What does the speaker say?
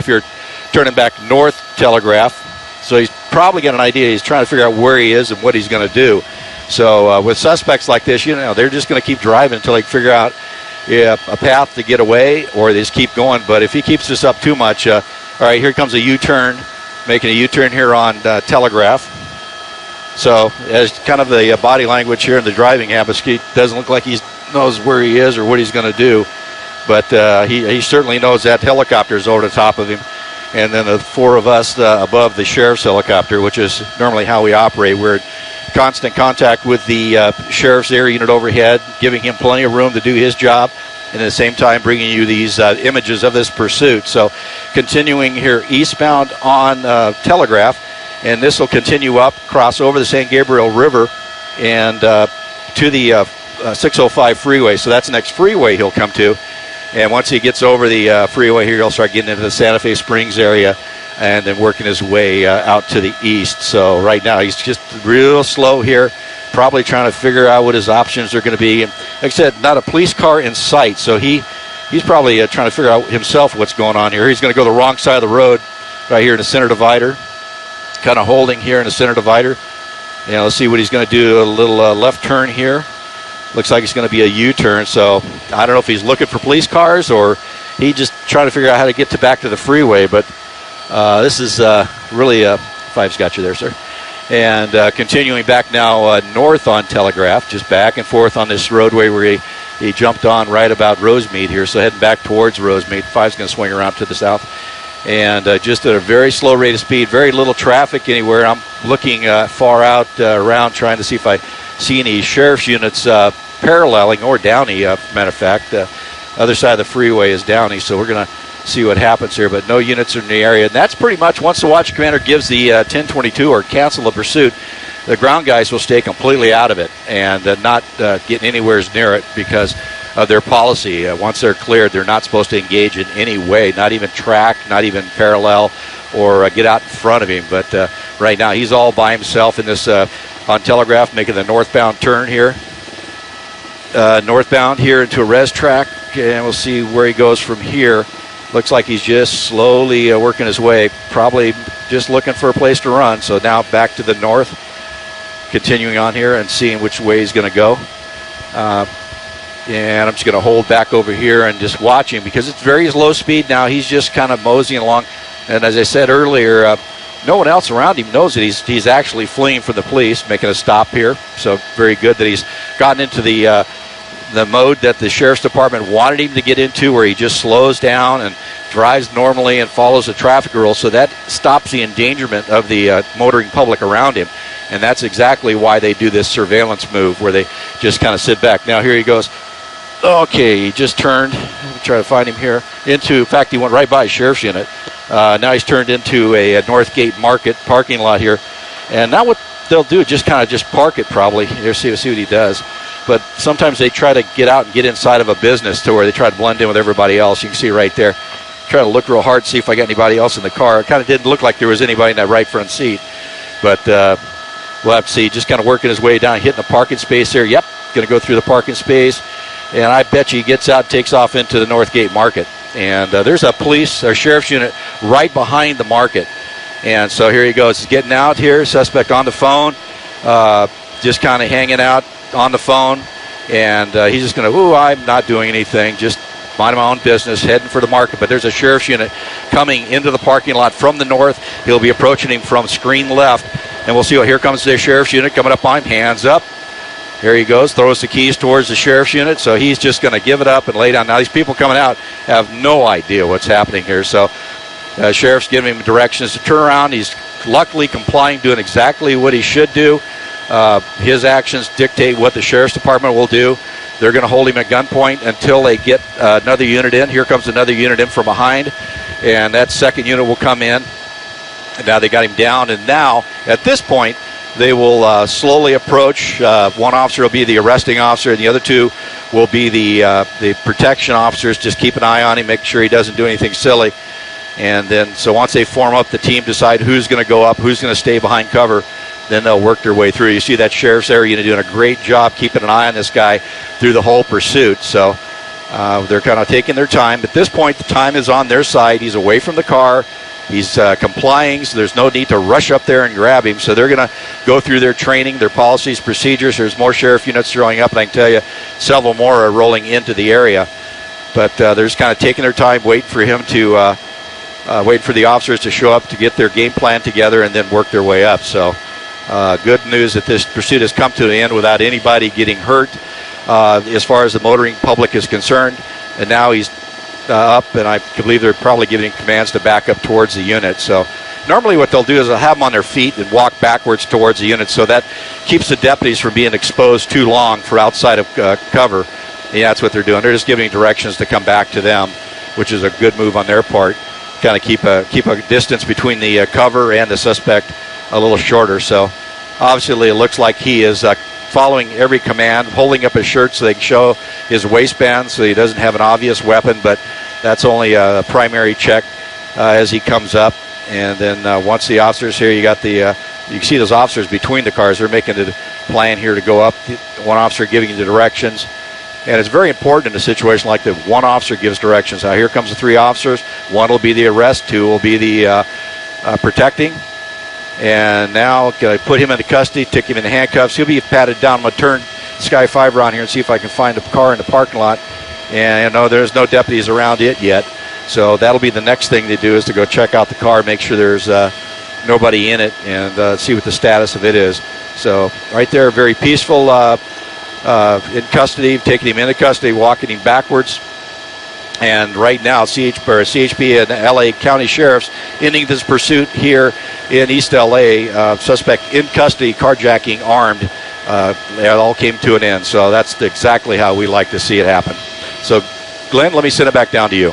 if you're turning back north Telegraph. So he's probably got an idea. He's trying to figure out where he is and what he's going to do. So with suspects like this, they're just going to keep driving until they figure out a path to get away, or they just keep going. But if he keeps this up too much, all right, here comes a U-turn, making a U-turn here on Telegraph. So as kind of the body language here and the driving habits, he doesn't look like he knows where he is or what he's going to do. But he certainly knows that helicopter is over the top of him. And then the four of us above the sheriff's helicopter, which is normally how we operate. We're in constant contact with the sheriff's air unit overhead, giving him plenty of room to do his job, and at the same time bringing you these images of this pursuit. So continuing here eastbound on Telegraph, and this will continue up, cross over the San Gabriel River, and to the 605 freeway. So that's the next freeway he'll come to. And once he gets over the freeway here, he'll start getting into the Santa Fe Springs area and then working his way out to the east. So right now he's just real slow here, probably trying to figure out what his options are going to be. And like I said, not a police car in sight, so he's probably trying to figure out himself what's going on here. He's going to go the wrong side of the road right here in the center divider, kind of holding here in the center divider. Let's see what he's going to do. A little left turn here. Looks like it's going to be a U-turn, so I don't know if he's looking for police cars or he just trying to figure out how to get back to the freeway. But this is really Five's got you there, sir. And continuing back now north on Telegraph, just back and forth on this roadway where he jumped on right about Rosemead here, so heading back towards Rosemead. Five's going to swing around to the south. And just at a very slow rate of speed, very little traffic anywhere. I'm looking far out around trying to see if I see any sheriff's units paralleling, or Downey, matter of fact. Other side of the freeway is Downey, so we're going to see what happens here. But no units are in the area. And that's pretty much once the watch commander gives the 1022 or cancel the pursuit, the ground guys will stay completely out of it and not get anywhere near it because of their policy. Once they're cleared, they're not supposed to engage in any way, not even track, not even parallel, or get out in front of him. But right now he's all by himself in this on Telegraph, making the northbound turn here. Northbound here into a res track, and we'll see where he goes from here. Looks like he's just slowly working his way, probably just looking for a place to run. So now back to the north, continuing on here and seeing which way he's going to go. And I'm just going to hold back over here and just watch him because it's very low speed now. He's just kind of moseying along. And as I said earlier, no one else around him knows that he's actually fleeing from the police, making a stop here. So very good that he's gotten into the mode that the sheriff's department wanted him to get into, where he just slows down and drives normally and follows the traffic rules. So that stops the endangerment of the motoring public around him. And that's exactly why they do this surveillance move, where they just kind of sit back. Now here he goes. Okay, he just turned. Let me try to find him here. In fact, he went right by a sheriff's unit. Now he's turned into a Northgate Market parking lot here. And now what they'll do is just park it probably. Here, see what he does. But sometimes they try to get out and get inside of a business to where they try to blend in with everybody else. You can see right there. Try to look real hard, see if I got anybody else in the car. It kind of didn't look like there was anybody in that right front seat. But we'll have to see. Just kind of working his way down, hitting the parking space there. Yep, going to go through the parking space. And I bet you he gets out, takes off into the Northgate Market. And there's a police or sheriff's unit right behind the market. And so here he goes. He's getting out here. Suspect on the phone, just kind of hanging out on the phone. And he's just going to, I'm not doing anything, just minding my own business, heading for the market. But there's a sheriff's unit coming into the parking lot from the north. He'll be approaching him from screen left. And we'll see. Here comes the sheriff's unit coming up on him. Hands up. Here he goes, throws the keys towards the sheriff's unit, so he's just going to give it up and lay down. Now, these people coming out have no idea what's happening here, so sheriff's giving him directions to turn around. He's luckily complying, doing exactly what he should do. His actions dictate what the sheriff's department will do. They're going to hold him at gunpoint until they get another unit in. Here comes another unit in from behind, and that second unit will come in. And now they got him down, and now, at this point, they will slowly approach. One officer will be the arresting officer, and the other two will be the protection officers. Just keep an eye on him, make sure he doesn't do anything silly. And then, so once they form up the team, decide who's going to go up, who's going to stay behind cover, then they'll work their way through. You see that sheriff's area doing a great job keeping an eye on this guy through the whole pursuit. So They're kind of taking their time. At this point, the time is on their side. He's away from the car. He's complying, so there's no need to rush up there and grab him. So they're going to go through their training, their policies, procedures. There's more sheriff units showing up, and I can tell you several more are rolling into the area. But they're just kind of taking their time, waiting for him to wait for the officers to show up to get their game plan together and then work their way up. So good news that this pursuit has come to an end without anybody getting hurt as far as the motoring public is concerned. And now he's up, and I believe they're probably giving commands to back up towards the unit. So normally what they'll do is they'll have them on their feet and walk backwards towards the unit, so that keeps the deputies from being exposed too long for outside of cover. And that's what they're doing. They're just giving directions to come back to them, which is a good move on their part. Kind of keep a distance between the cover and the suspect a little shorter. So obviously it looks like he is following every command, holding up his shirt so they can show his waistband so he doesn't have an obvious weapon, but that's only a primary check as he comes up. And then once the officers here, you got you can see those officers between the cars. They're making the plan here to go up. One officer giving you the directions. And it's very important in a situation like that, one officer gives directions. Now here comes the three officers. One will be the arrest, two will be the protecting. And now I put him into custody, take him into handcuffs. He'll be patted down. I'm going to turn Sky 5 around here and see if I can find a car in the parking lot. And there's no deputies around it yet. So that'll be the next thing to do, is to go check out the car, make sure there's nobody in it, and see what the status of it is. So right there, very peaceful in custody, taking him into custody, walking him backwards. And right now, CHP and LA County Sheriffs ending this pursuit here in East LA. Suspect in custody, carjacking, armed. It all came to an end. So that's exactly how we like to see it happen. So, Glenn, let me send it back down to you.